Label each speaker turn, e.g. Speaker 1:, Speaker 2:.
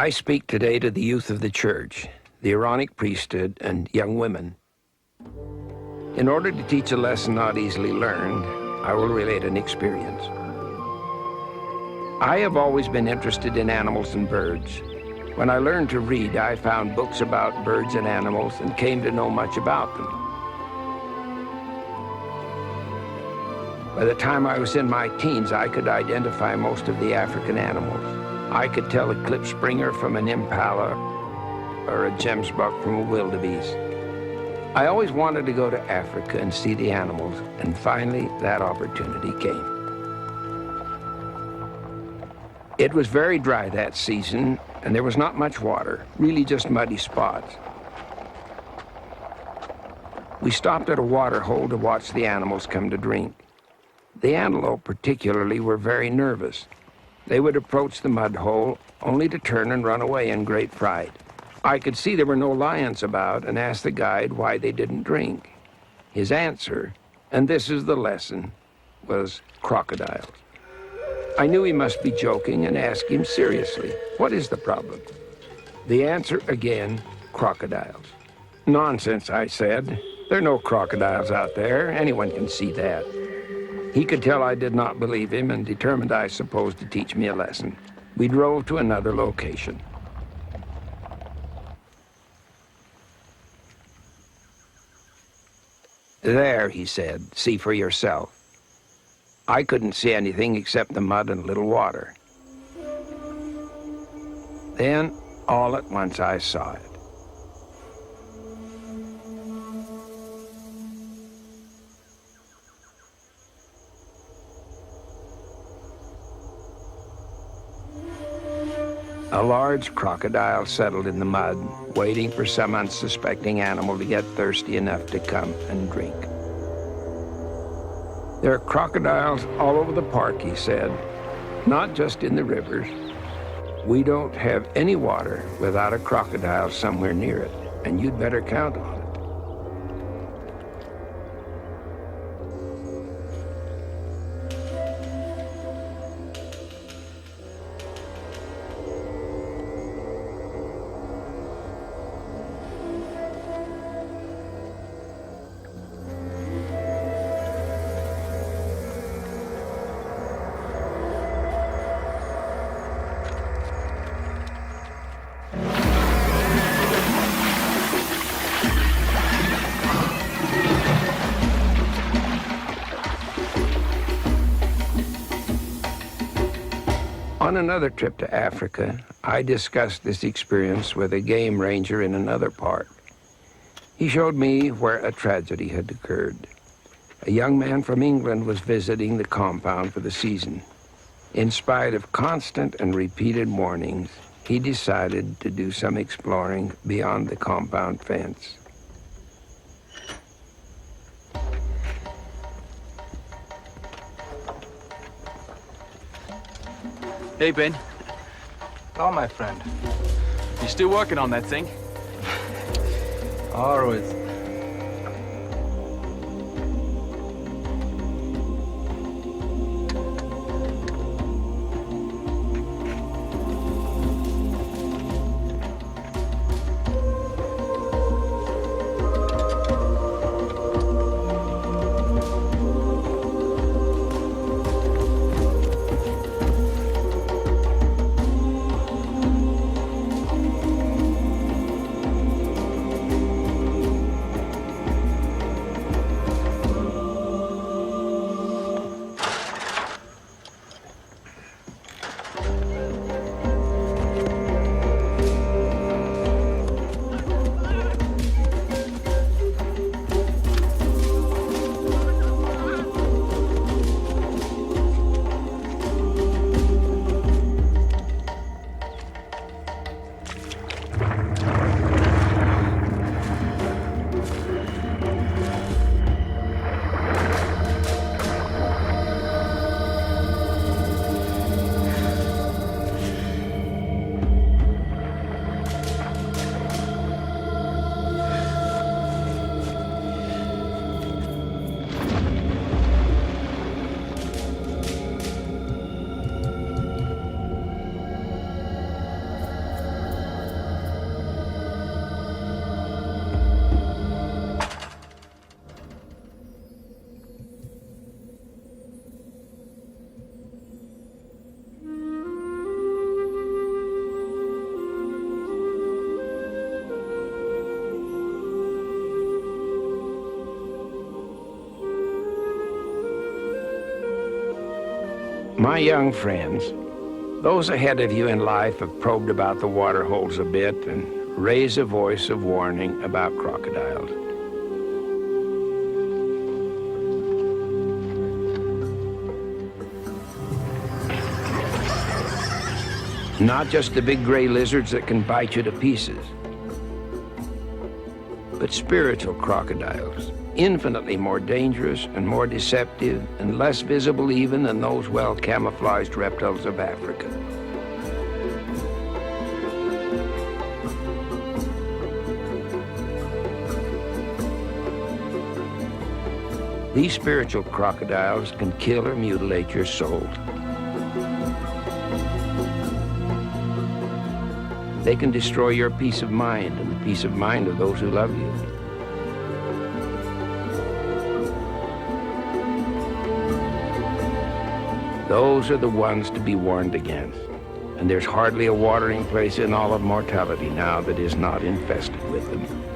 Speaker 1: I speak today to the youth of the church, the Aaronic priesthood, and young women. In order to teach a lesson not easily learned, I will relate an experience. I have always been interested in animals and birds. When I learned to read, I found books about birds and animals and came to know much about them. By the time I was in my teens, I could identify most of the African animals. I could tell a klipspringer from an impala or a gemsbok from a wildebeest. I always wanted to go to Africa and see the animals, and finally that opportunity came. It was very dry that season, and there was not much water, really just muddy spots. We stopped at a water hole to watch the animals come to drink. The antelope particularly were very nervous. They would approach the mud hole only to turn and run away in great fright. I could see there were no lions about and asked the guide why they didn't drink. His answer, and this is the lesson, was crocodiles. I knew he must be joking and asked him seriously, what is the problem? The answer again, crocodiles. Nonsense, I said. There are no crocodiles out there. Anyone can see that. He could tell I did not believe him and determined, I suppose, to teach me a lesson. We drove to another location. There, he said, see for yourself. I couldn't see anything except the mud and a little water. Then, all at once, I saw it. A large crocodile settled in the mud, waiting for some unsuspecting animal to get thirsty enough to come and drink. There are crocodiles all over the park, he said, not just in the rivers. We don't have any water without a crocodile somewhere near it, and you'd better count on it. On another trip to Africa, I discussed this experience with a game ranger in another park. He showed me where a tragedy had occurred. A young man from England was visiting the compound for the season. In spite of constant and repeated warnings, he decided to do some exploring beyond the compound fence.
Speaker 2: Hey, Ben.
Speaker 3: Hello, my friend.
Speaker 2: You still working on that thing?
Speaker 3: Always.
Speaker 1: My young friends, those ahead of you in life have probed about the water holes a bit and raised a voice of warning about crocodiles. Not just the big gray lizards that can bite you to pieces, but spiritual crocodiles, infinitely more dangerous and more deceptive and less visible even than those well-camouflaged reptiles of Africa. These spiritual crocodiles can kill or mutilate your soul. They can destroy your peace of mind and the peace of mind of those who love you. Those are the ones to be warned against. And there's hardly a watering place in all of mortality now that is not infested with them.